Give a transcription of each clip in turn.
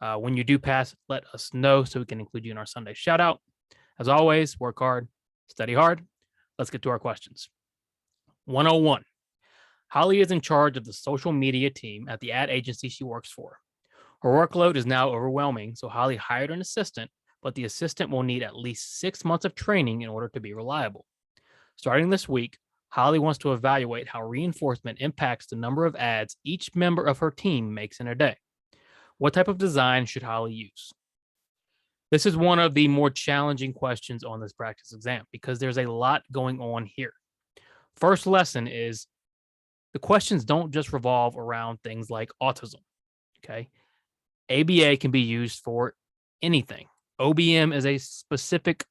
When you do pass, let us know so we can include you in our Sunday shout out. As always, work hard, study hard. Let's get to our questions. 101. Holly is in charge of the social media team at the ad agency she works for. Her workload is now overwhelming, so Holly hired an assistant, but the assistant will need at least 6 months of training in order to be reliable. Starting this week, Holly wants to evaluate how reinforcement impacts the number of ads each member of her team makes in a day. What type of design should Holly use? This is one of the more challenging questions on this practice exam because there's a lot going on here. First lesson is the questions don't just revolve around things like autism. Okay. ABA can be used for anything. OBM is a specific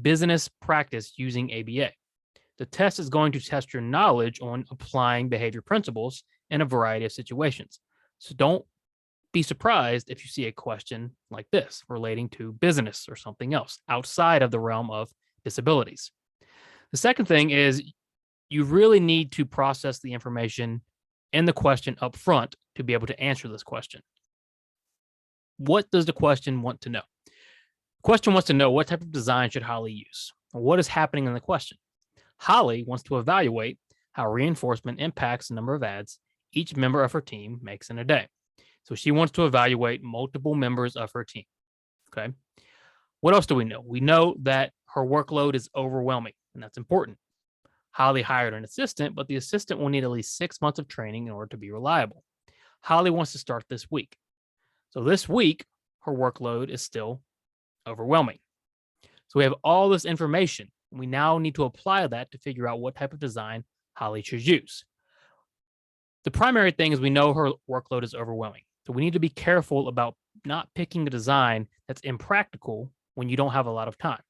business practice using ABA. The test is going to test your knowledge on applying behavior principles in a variety of situations. So don't be surprised if you see a question like this relating to business or something else outside of the realm of disabilities. The second thing is you really need to process the information in the question up front to be able to answer this question. What does the question want to know? The question wants to know what type of design should Holly use? What is happening in the question? Holly wants to evaluate how reinforcement impacts the number of ads each member of her team makes in a day. So she wants to evaluate multiple members of her team. Okay. What else do we know? We know that her workload is overwhelming, and that's important. Holly hired an assistant, but the assistant will need at least 6 months of training in order to be reliable. Holly wants to start this week. So this week, her workload is still overwhelming. So we have all this information. We now need to apply that to figure out what type of design Holly should use. The primary thing is we know her workload is overwhelming. So we need to be careful about not picking a design that's impractical when you don't have a lot of time.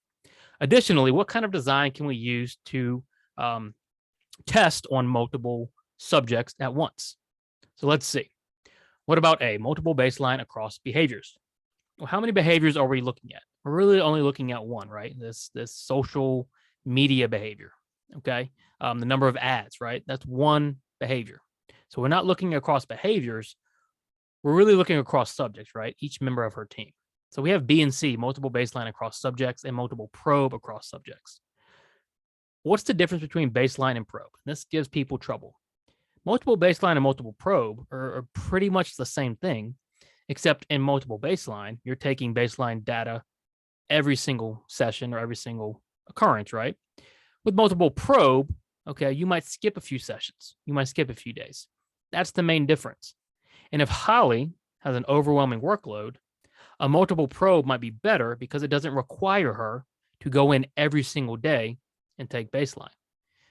Additionally, what kind of design can we use to test on multiple subjects at once? So let's see. What about A, multiple baseline across behaviors? Well, how many behaviors are we looking at? We're really only looking at one, right? This social media behavior, okay? The number of ads, right? That's one behavior. So we're not looking across behaviors. We're really looking across subjects, right? Each member of her team. So we have B and C, multiple baseline across subjects and multiple probe across subjects. What's the difference between baseline and probe? This gives people trouble. Multiple baseline and multiple probe are pretty much the same thing, except in multiple baseline, you're taking baseline data every single session or every single occurrence, right? With multiple probe, okay, you might skip a few sessions. You might skip a few days. That's the main difference. And if Holly has an overwhelming workload, a multiple probe might be better because it doesn't require her to go in every single day and take baseline.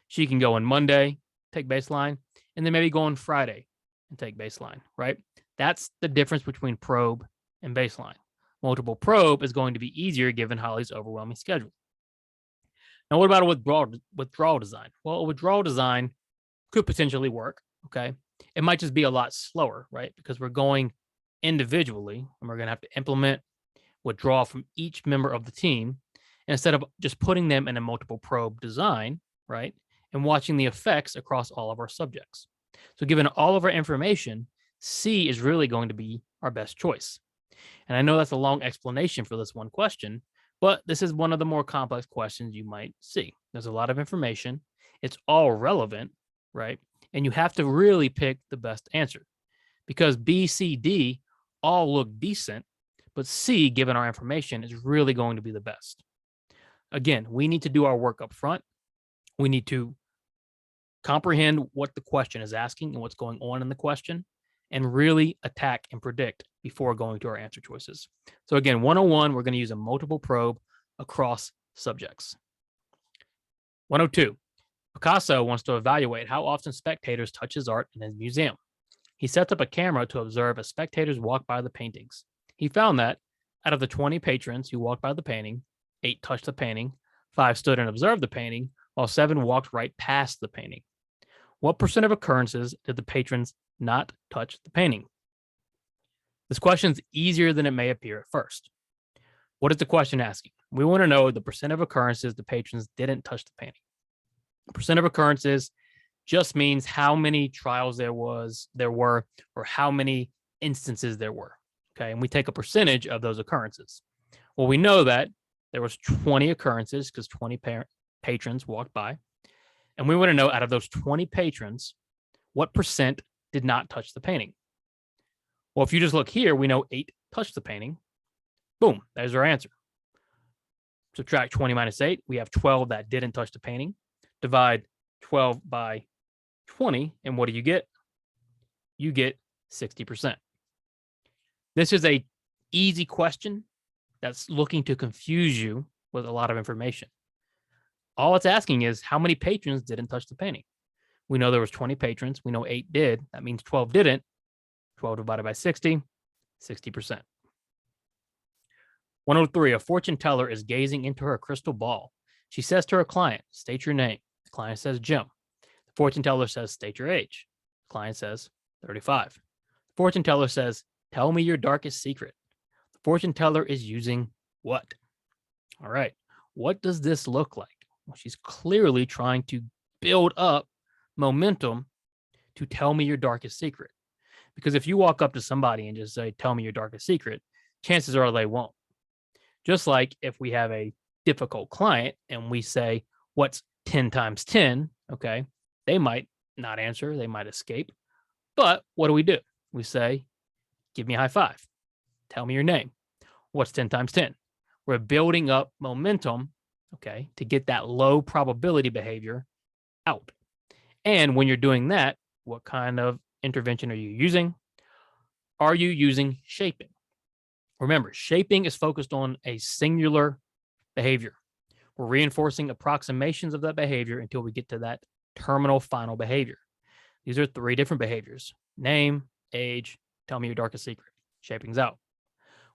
She can go on Monday, take baseline, and then maybe go on Friday and take baseline, right? That's the difference between probe and baseline. Multiple probe is going to be easier given Holly's overwhelming schedule. Now, what about a withdrawal design? Well, a withdrawal design could potentially work, okay? It might just be a lot slower, right? Because we're going individually and we're going to have to implement withdrawal from each member of the team instead of just putting them in a multiple probe design, right? And watching the effects across all of our subjects. So given all of our information, C is really going to be our best choice. And I know that's a long explanation for this one question, but this is one of the more complex questions you might see. There's a lot of information. It's all relevant, right? And you have to really pick the best answer because B, C, D all look decent, but C, given our information, is really going to be the best. Again, we need to do our work up front. We need to comprehend what the question is asking and what's going on in the question and really attack and predict before going to our answer choices. So again, 101, we're going to use a multiple probe across subjects. 102, Picasso wants to evaluate how often spectators touch his art in his museum. He sets up a camera to observe as spectators walk by the paintings. He found that out of the 20 patrons who walked by the painting, 8 touched the painting, 5 stood and observed the painting, while 7 walked right past the painting. What percent of occurrences did the patrons not touch the painting? This question is easier than it may appear at first. What is the question asking? We want to know the percent of occurrences the patrons didn't touch the painting. Percent of occurrences just means how many trials there were, or how many instances there were. okay? And we take a percentage of those occurrences. Well, we know that there was 20 occurrences because 20 patrons walked by. And we want to know out of those 20 patrons, what percent did not touch the painting? Well, if you just look here, we know 8 touched the painting. Boom, there's our answer. Subtract 20 minus 8, we have 12 that didn't touch the painting. Divide 12 by 20, and what do you get? You get 60%. This is a easy question that's looking to confuse you with a lot of information. All it's asking is how many patrons didn't touch the painting? We know there was 20 patrons. We know 8 did. That means 12 didn't. 12 divided by 60, 60%. 103, a fortune teller is gazing into her crystal ball. She says to her client, state your name. The client says Jim. The fortune teller says, state your age. The client says 35. The fortune teller says, tell me your darkest secret. The fortune teller is using what? All right. What does this look like? Well, she's clearly trying to build up momentum to tell me your darkest secret. Because if you walk up to somebody and just say, tell me your darkest secret, chances are they won't. Just like if we have a difficult client and we say, what's 10 times 10? Okay. They might not answer. They might escape. But what do? We say, give me a high five. Tell me your name. What's 10 times 10? We're building up momentum, okay, to get that low probability behavior out. And when you're doing that, what kind of intervention are you using? Are you using shaping? Remember, shaping is focused on a singular behavior. We're reinforcing approximations of that behavior until we get to that terminal final behavior. These are 3 different behaviors: name, age, tell me your darkest secret. Shaping's out.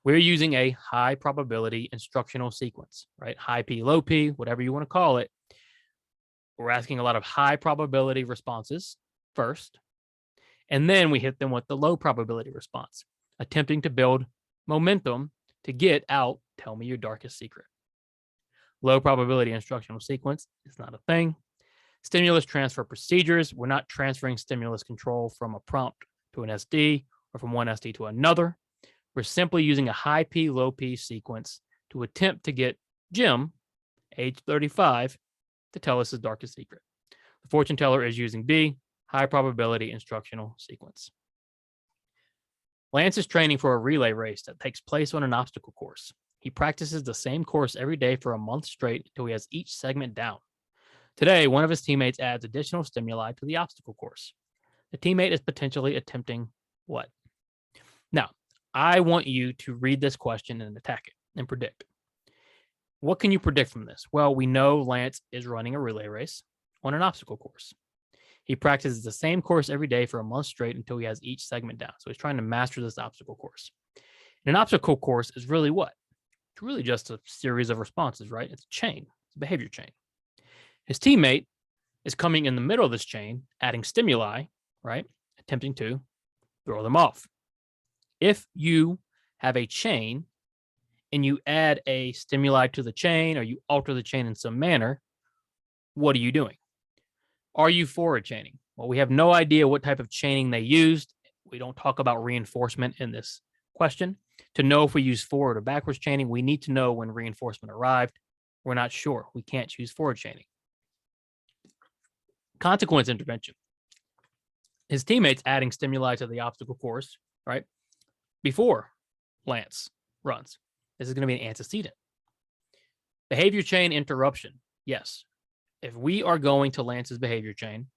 We're using a high probability instructional sequence, right? High P, low P, whatever you want to call it. We're asking a lot of high probability responses first, and then we hit them with the low probability response, attempting to build momentum to get out, tell me your darkest secret. Low probability instructional sequence is not a thing. Stimulus transfer procedures, we're not transferring stimulus control from a prompt to an SD or from one SD to another. We're simply using a high P, low P sequence to attempt to get Jim, age 35, to tell us his darkest secret. The fortune teller is using B, high probability instructional sequence. Lance is training for a relay race that takes place on an obstacle course. He practices the same course every day for a month straight until he has each segment down. Today, one of his teammates adds additional stimuli to the obstacle course. The teammate is potentially attempting what? Now, I want you to read this question and attack it and predict. What can you predict from this? Well, we know Lance is running a relay race on an obstacle course. He practices the same course every day for a month straight until he has each segment down. So he's trying to master this obstacle course. And an obstacle course is really what? It's really just a series of responses, right? It's a chain. It's a behavior chain. His teammate is coming in the middle of this chain, adding stimuli, right? Attempting to throw them off. If you have a chain and you add a stimuli to the chain or you alter the chain in some manner, what are you doing? Are you forward chaining? Well, we have no idea what type of chaining they used. We don't talk about reinforcement in this question. To know if we use forward or backwards chaining, we need to know when reinforcement arrived. We're not sure. We can't choose forward chaining. Consequence intervention. His teammates adding stimuli to the obstacle course, right? Before Lance runs. This is going to be an antecedent. Behavior chain interruption. Yes. If we are going to Lance's behavior chain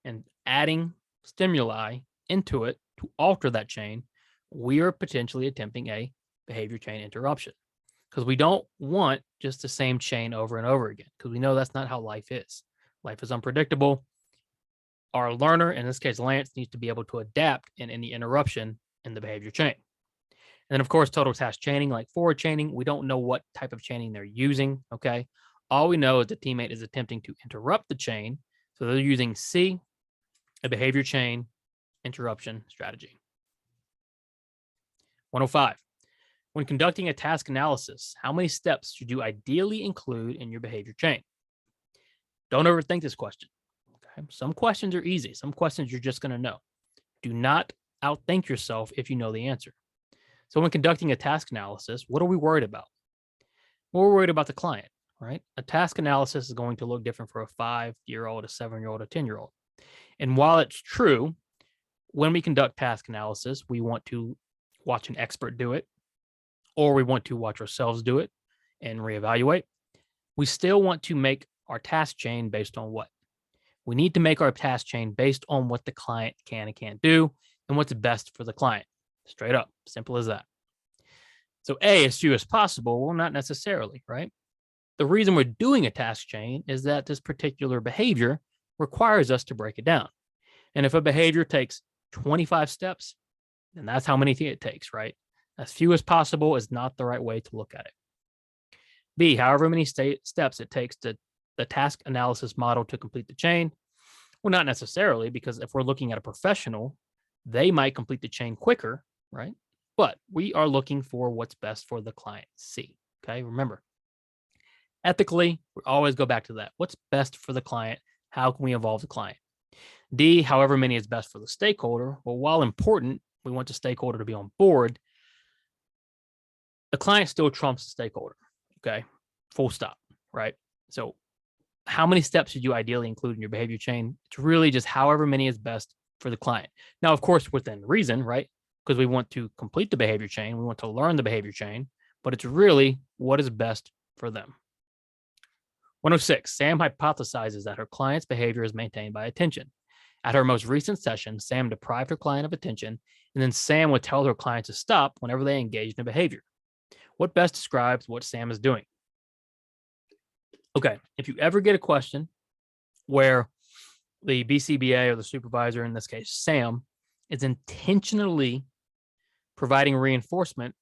and adding stimuli into it to alter that chain, we are potentially attempting a behavior chain interruption because we don't want just the same chain over and over again because we know that's not how life is. Life is unpredictable. Our learner, in this case, Lance, needs to be able to adapt in any interruption in the behavior chain. And then, of course, total task chaining, like forward chaining, we don't know what type of chaining they're using, okay? All we know is the teammate is attempting to interrupt the chain. So they're using C, a behavior chain interruption strategy. 105. When conducting a task analysis, how many steps should you ideally include in your behavior chain? Don't overthink this question. Okay? Some questions are easy. Some questions you're just going to know. Do not outthink yourself if you know the answer. So when conducting a task analysis, what are we worried about? Well, we're worried about the client, right? A task analysis is going to look different for a 5-year-old, a 7-year-old, a 10-year-old. And while it's true, when we conduct task analysis, we want to watch an expert do it, or we want to watch ourselves do it and reevaluate. We still want to make our task chain based on what? We need to make our task chain based on what the client can and can't do and what's best for the client. Straight up, simple as that. So A, as few as possible, well, not necessarily, right? The reason we're doing a task chain is that this particular behavior requires us to break it down. And if a behavior takes 25 steps, then that's how many it takes, right? As few as possible is not the right way to look at it. B, however many steps it takes to the task analysis model to complete the chain. Well, not necessarily, because if we're looking at a professional, they might complete the chain quicker, right? But we are looking for what's best for the client. C, okay? Remember, ethically, we always go back to that. What's best for the client? How can we involve the client? D, however many is best for the stakeholder. Well, while important, we want the stakeholder to be on board. The client still trumps the stakeholder, okay? Full stop, right? So how many steps should you ideally include in your behavior chain? It's really just however many is best for the client. Now, of course, within reason, right? Because we want to complete the behavior chain. We want to learn the behavior chain, but it's really what is best for them. 106, Sam hypothesizes that her client's behavior is maintained by attention. At her most recent session, Sam deprived her client of attention, and then Sam would tell her client to stop whenever they engaged in a behavior. What best describes what Sam is doing? Okay, if you ever get a question where the BCBA or the supervisor, in this case, Sam, is intentionally providing reinforcement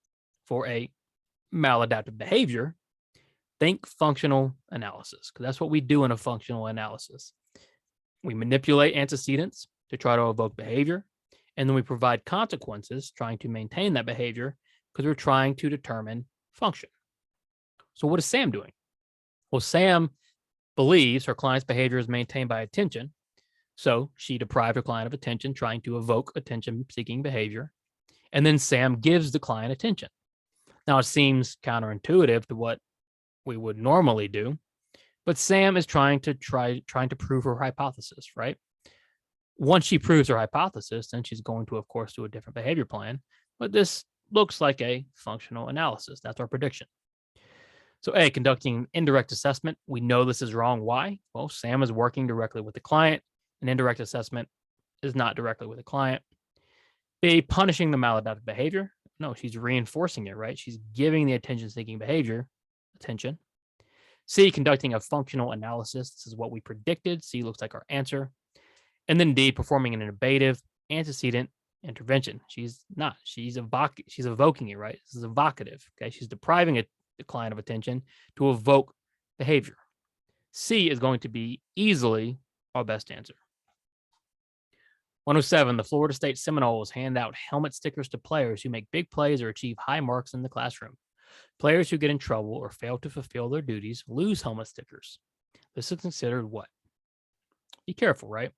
for a maladaptive behavior, think functional analysis, because that's what we do in a functional analysis. We manipulate antecedents to try to evoke behavior, and then we provide consequences trying to maintain that behavior because we're trying to determine function. So what is Sam doing? Well, Sam believes her client's behavior is maintained by attention. So she deprived her client of attention, trying to evoke attention-seeking behavior. And then Sam gives the client attention. Now, it seems counterintuitive to what we would normally do, but Sam is trying to prove her hypothesis, right? Once she proves her hypothesis, then she's going to, of course, do a different behavior plan. But this looks like a functional analysis. That's our prediction. So A, conducting indirect assessment. We know this is wrong. Why? Well, Sam is working directly with the client. An indirect assessment is not directly with the client. B, punishing the maladaptive behavior. No, she's reinforcing it, right? She's giving the attention-seeking behavior attention. C, conducting a functional analysis. This is what we predicted. C looks like our answer. And then D, performing an innovative antecedent intervention. She's not. She's evoking it, right? This is evocative. Okay, she's depriving the client of attention to evoke behavior. C is going to be easily our best answer. 107, the Florida State Seminoles hand out helmet stickers to players who make big plays or achieve high marks in the classroom. Players who get in trouble or fail to fulfill their duties lose helmet stickers. This is considered what? Be careful, right?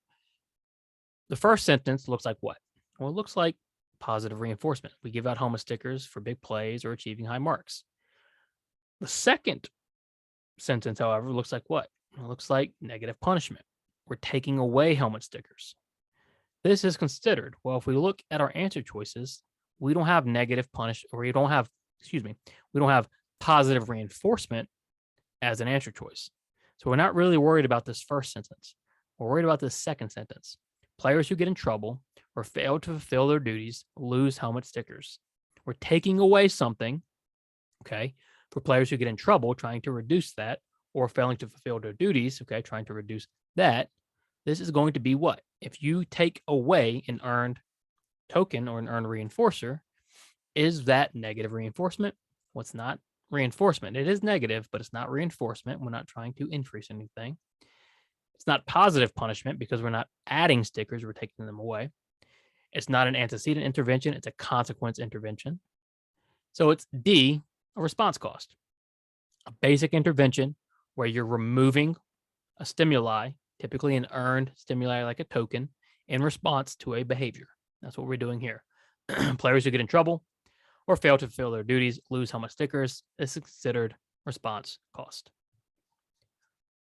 The first sentence looks like what? Well, it looks like positive reinforcement. We give out helmet stickers for big plays or achieving high marks. The second sentence, however, looks like what? It looks like negative punishment. We're taking away helmet stickers. This is considered, well, if we look at our answer choices, we don't have negative punish, or we don't have positive reinforcement as an answer choice. So we're not really worried about this first sentence. We're worried about this second sentence. Players who get in trouble or fail to fulfill their duties lose helmet stickers. We're taking away something, okay, for players who get in trouble, trying to reduce that, or failing to fulfill their duties, okay, trying to reduce that. This is going to be what? If you take away an earned token or an earned reinforcer, is that negative reinforcement? Well, it's not reinforcement. It is negative, but it's not reinforcement. We're not trying to increase anything. It's not positive punishment because we're not adding stickers, we're taking them away. It's not an antecedent intervention, it's a consequence intervention. So it's D, a response cost. A basic intervention where you're removing a stimuli, typically an earned stimuli like a token, in response to a behavior. That's what we're doing here. Players who get in trouble or fail to fulfill their duties lose helmet stickers is considered response cost.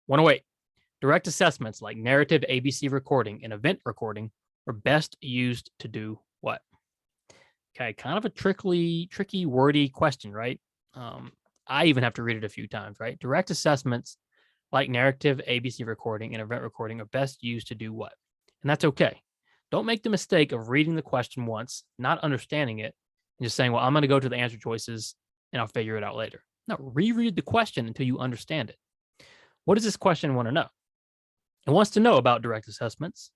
108. Direct assessments like narrative ABC recording and event recording are best used to do what? Okay, kind of a tricky, wordy question, right? I even have to read it a few times, right? Direct assessments like narrative ABC recording and event recording are best used to do what? And that's okay. Don't make the mistake of reading the question once, not understanding it, and just saying, well, I'm going to go to the answer choices and I'll figure it out later. No, reread the question until you understand it. What does this question want to know? It wants to know about direct assessments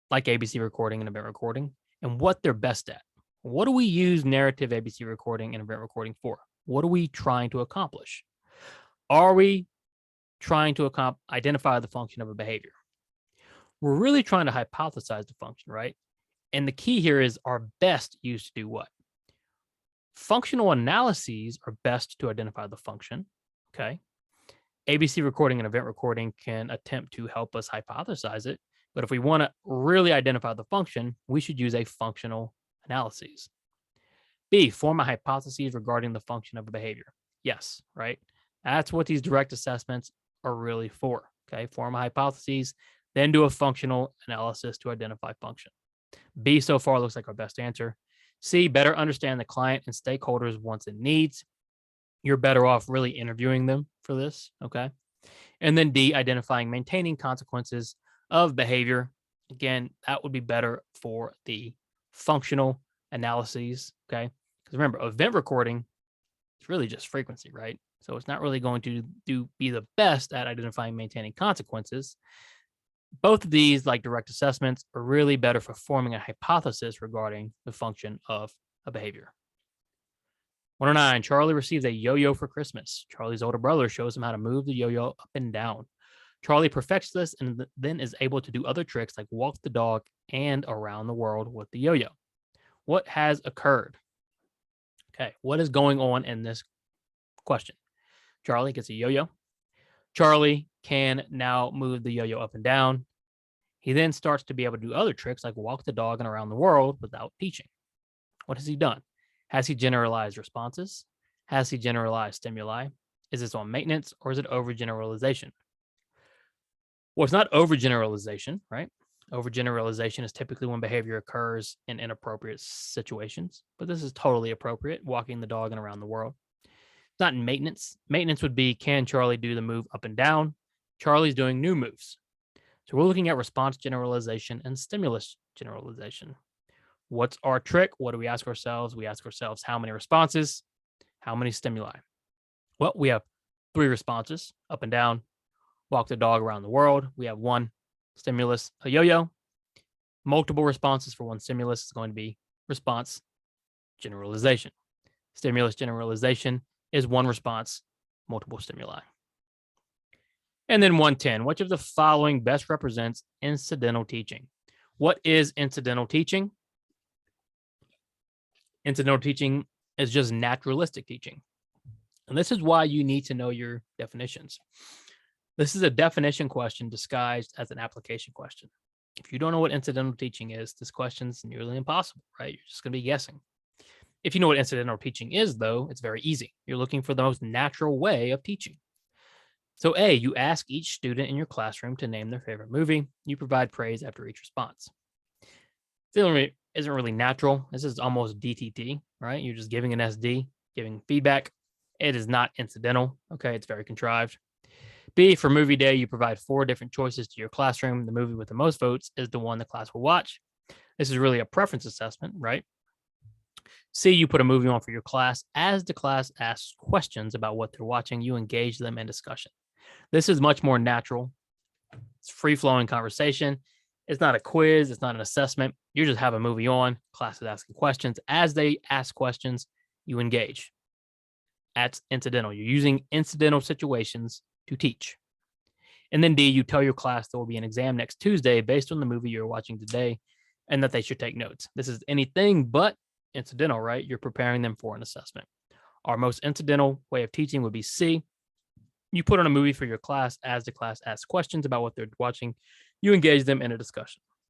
like ABC recording and event recording and what they're best at. What do we use narrative ABC recording and event recording for? What are we trying to accomplish? Are we trying to identify the function of a behavior? We're really trying to hypothesize the function, right? And the key here is are best used to do what? Functional analyses are best to identify the function, okay? ABC recording and event recording can attempt to help us hypothesize it, but if we want to really identify the function, we should use a functional analysis. B, form a hypothesis regarding the function of a behavior. Yes, right? That's what these direct assessments are really for, okay? Form a hypothesis, then do a functional analysis to identify function. B so far looks like our best answer. C, better understand the client and stakeholders' wants and needs. You're better off really interviewing them for this, okay? And then D, identifying maintaining consequences of behavior. Again, that would be better for the functional analyses, okay? Because remember, event recording is really just frequency, right? So it's not really going to be the best at identifying maintaining consequences. Both of these, like direct assessments, are really better for forming a hypothesis regarding the function of a behavior. 109, Charlie receives a yo-yo for Christmas. Charlie's older brother shows him how to move the yo-yo up and down. Charlie perfects this and then is able to do other tricks like walk the dog and around the world with the yo-yo. What has occurred? Okay, what is going on in this question? Charlie gets a yo-yo. Charlie can now move the yo-yo up and down. He then starts to be able to do other tricks like walk the dog and around the world without teaching. What has he done? Has he generalized responses? Has he generalized stimuli? Is this on maintenance or is it overgeneralization? Well, it's not overgeneralization, right? Overgeneralization is typically when behavior occurs in inappropriate situations, but this is totally appropriate, walking the dog and around the world. It's not in maintenance. Maintenance would be, can Charlie do the move up and down? Charlie's doing new moves. So we're looking at response generalization and stimulus generalization. What's our trick? What do we ask ourselves? We ask ourselves how many responses, how many stimuli? Well, we have 3 responses, up and down, walk the dog around the world. We have 1 stimulus, a yo-yo. Multiple responses for 1 stimulus is going to be response generalization. Stimulus generalization is 1 response, multiple stimuli. And then 110, which of the following best represents incidental teaching? What is incidental teaching? Incidental teaching is just naturalistic teaching. And this is why you need to know your definitions. This is a definition question disguised as an application question. If you don't know what incidental teaching is, this question's nearly impossible, right? You're just going to be guessing. If you know what incidental teaching is, though, it's very easy. You're looking for the most natural way of teaching. So A, you ask each student in your classroom to name their favorite movie. You provide praise after each response. Feeling isn't really natural. This is almost DTT, right? You're just giving an SD, giving feedback. It is not incidental, okay? It's very contrived. B, for movie day, you provide 4 different choices to your classroom. The movie with the most votes is the one the class will watch. This is really a preference assessment, right? C, you put a movie on for your class. As the class asks questions about what they're watching, you engage them in discussion. This is much more natural. It's free-flowing conversation. It's not a quiz. It's not an assessment. You just have a movie on. Class is asking questions. As they ask questions, you engage. That's incidental. You're using incidental situations to teach. And then D, you tell your class there will be an exam next Tuesday based on the movie you're watching today and that they should take notes. This is anything but incidental, right? You're preparing them for an assessment. Our most incidental way of teaching would be C. You put on a movie for your class. As the class asks questions about what they're watching, you engage them in a discussion.